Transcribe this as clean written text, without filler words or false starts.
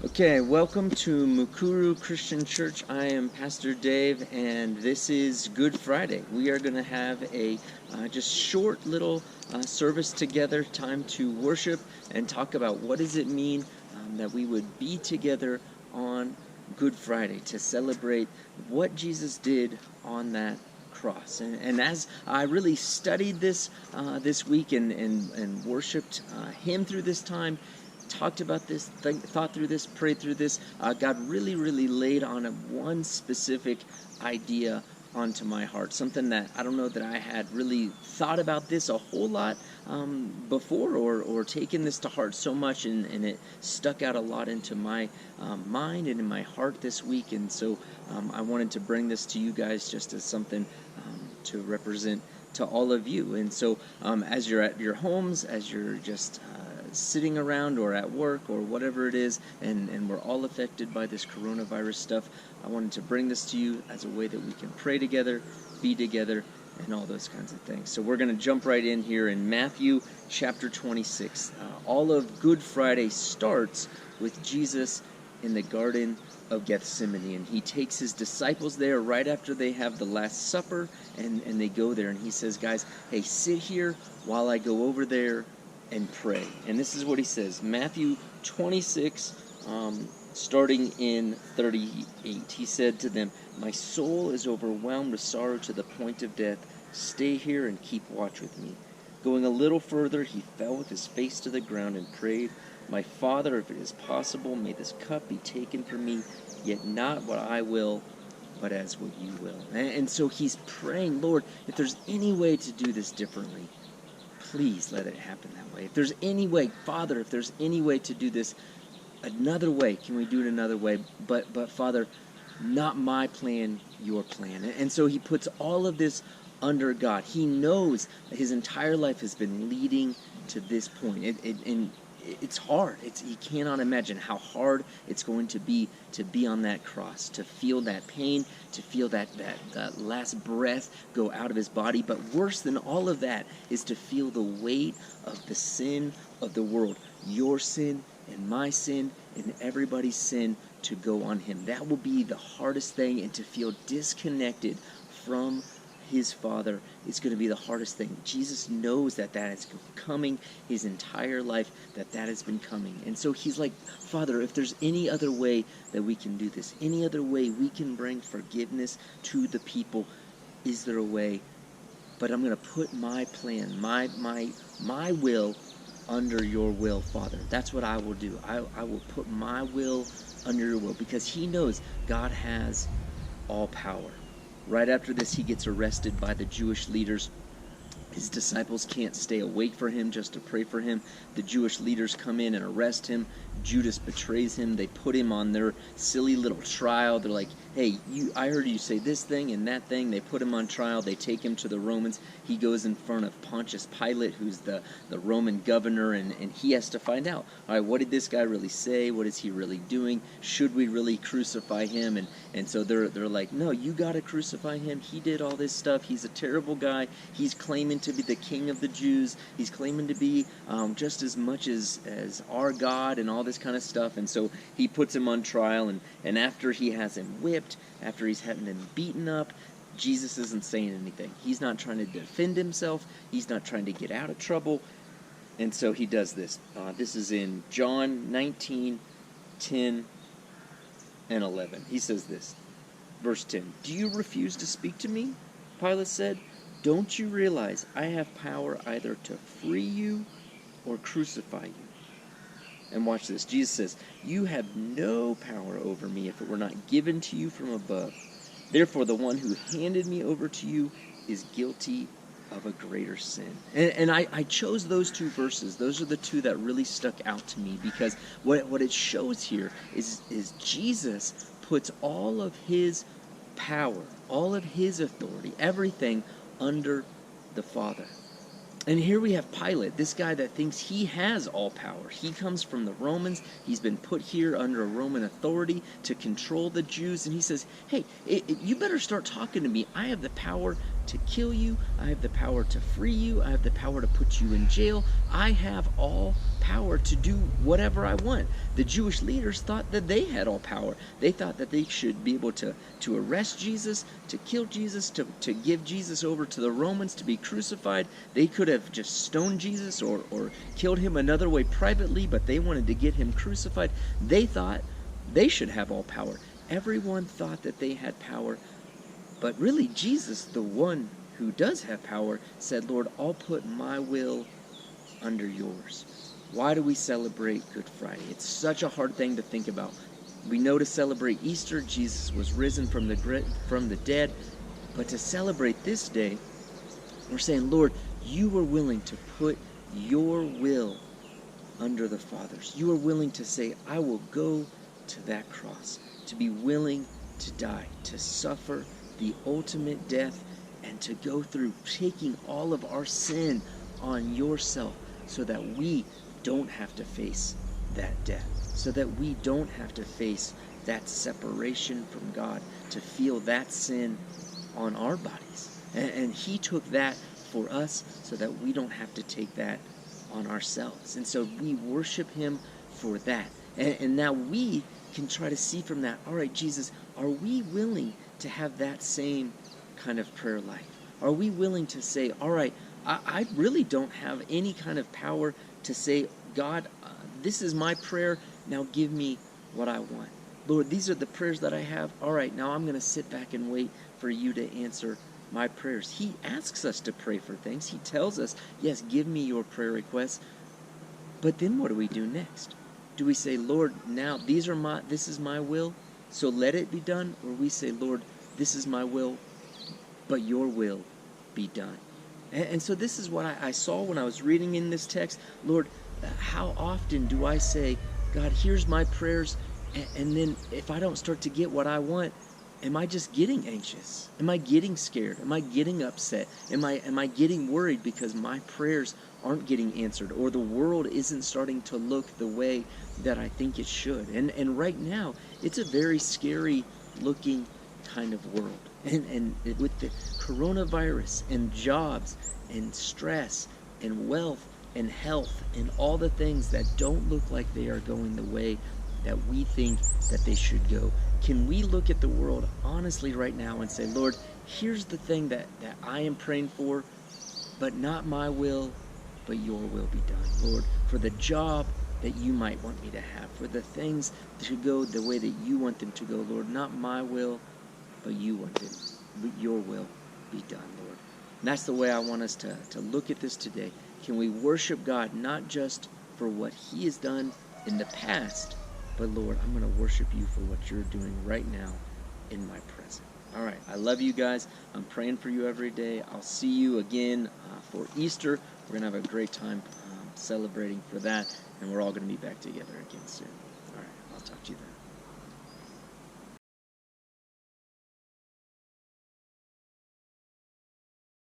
Okay, welcome to Mukuru Christian Church. I am Pastor Dave, and this is Good Friday. We are going to have a just short little service together, time to worship and talk about what does it mean that we would be together on Good Friday to celebrate what Jesus did on that cross. And as I really studied this this week and worshiped Him through this time, talked about this, thought through this, prayed through this, God really laid on one specific idea onto my heart. Something that I don't know that I had really thought about this a whole lot before, or taken this to heart so much, and it stuck out a lot into my mind and in my heart this week. And so I wanted to bring this to you guys just as something to represent to all of you. And so as you're at your homes, as you're just sitting around or at work or whatever it is, and we're all affected by this coronavirus stuff, I wanted to bring this to you as a way that we can pray together, be together, and all those kinds of things. So we're going to jump right in here in Matthew chapter 26. All of Good Friday starts with Jesus in the Garden of Gethsemane, and he takes his disciples there right after they have the Last Supper, and they go there, and he says, guys, hey, sit here while I go over there and pray. And this is what he says, Matthew 26, starting in 38. He said to them, my soul is overwhelmed with sorrow to the point of death. Stay here and keep watch with me. Going a little further, he fell with his face to the ground and prayed, my Father, if it is possible, may this cup be taken from me, yet not what I will, but as what you will. And so he's praying, Lord, if there's any way to do this differently, please let it happen that way. If there's any way, Father, if there's any way to do this another way, can we do it another way? But Father, not my plan, your plan. And so he puts all of this under God. He knows that his entire life has been leading to this point. And it's hard. He cannot imagine how hard it's going to be on that cross, to feel that pain, to feel that last breath go out of his body. But worse than all of that is to feel the weight of the sin of the world, your sin and my sin and everybody's sin, to go on him. That will be the hardest thing, and to feel disconnected from his Father is going to be the hardest thing. Jesus knows that is coming his entire life, that has been coming. And so he's like, Father, if there's any other way that we can do this, any other way we can bring forgiveness to the people, is there a way? But I'm going to put my plan, my will under your will, Father. That's what I will do. I will put my will under your will, because he knows God has all power. Right after this, he gets arrested by the Jewish leaders. His disciples can't stay awake for him just to pray for him. The Jewish leaders come in and arrest him. Judas betrays him. They put him on their silly little trial. They're like, hey, I heard you say this thing and that thing. They put him on trial. They take him to the Romans. He goes in front of Pontius Pilate, who's the Roman governor, and he has to find out, all right, what did this guy really say? What is he really doing? Should we really crucify him? And so they're like, no, you got to crucify him. He did all this stuff. He's a terrible guy. He's claiming to be the king of the Jews. He's claiming to be just as much as our God and all this kind of stuff. And so he puts him on trial, and after he has him whipped, after he's having him beaten up, Jesus isn't saying anything. He's not trying to defend himself. He's not trying to get out of trouble. And so he does this. This is in John 19, 10, and 11. He says this, verse 10, do you refuse to speak to me? Pilate said, don't you realize I have power either to free you or crucify you? And watch this. Jesus says, you have no power over me if it were not given to you from above. Therefore, the one who handed me over to you is guilty of a greater sin. And I chose those two verses. Those are the two that really stuck out to me, because what it shows here is Jesus puts all of his power, all of his authority, everything under the Father. And here we have Pilate, this guy that thinks he has all power. He comes from the Romans. He's been put here under a Roman authority to control the Jews. And he says, hey, you better start talking to me. I have the power to kill you. I have the power to free you. I have the power to put you in jail. I have all power to do whatever I want. The Jewish leaders thought that they had all power. They thought that they should be able to arrest Jesus, to kill Jesus, to give Jesus over to the Romans to be crucified. They could have just stoned Jesus or killed him another way privately, but they wanted to get him crucified. They thought they should have all power. Everyone thought that they had power, but really Jesus, the one who does have power, said, Lord, I'll put my will under yours. Why do we celebrate Good Friday? It's such a hard thing to think about. We know to celebrate Easter, Jesus was risen from the dead, but to celebrate this day, we're saying, Lord, you were willing to put your will under the Father's. You are willing to say, I will go to that cross, to be willing to die, to suffer the ultimate death, and to go through taking all of our sin on yourself so that we don't have to face that death, so that we don't have to face that separation from God, to feel that sin on our bodies. And he took that for us so that we don't have to take that on ourselves. And so we worship him for that. And now we can try to see from that, all right, Jesus, are we willing to have that same kind of prayer life? Are we willing to say, all right, I really don't have any kind of power to say, God, this is my prayer, now give me what I want. Lord, these are the prayers that I have. All right, now I'm going to sit back and wait for you to answer my prayers. He asks us to pray for things. He tells us, yes, give me your prayer requests. But then what do we do next? Do we say, Lord, now this is my will, so let it be done? Or we say, Lord, this is my will, but your will be done. And so this is what I saw when I was reading in this text. Lord, how often do I say, God, here's my prayers, and then if I don't start to get what I want, am I just getting anxious? Am I getting scared? Am I getting upset? Am I getting worried because my prayers aren't getting answered, or the world isn't starting to look the way that I think it should? And right now, it's a very scary looking kind of world. And with the coronavirus and jobs and stress and wealth and health and all the things that don't look like they are going the way that we think that they should go, can we look at the world honestly right now and say, Lord, here's the thing that I am praying for, but not my will, but your will be done. Lord, for the job that you might want me to have, for the things to go the way that you want them to go, Lord, not my will, but you want it. Your will be done, Lord. And that's the way I want us to look at this today. Can we worship God not just for what he has done in the past, but Lord, I'm going to worship you for what you're doing right now in my present. All right, I love you guys. I'm praying for you every day. I'll see you again for Easter. We're going to have a great time celebrating for that, and we're all going to be back together again soon. All right, I'll talk to you then.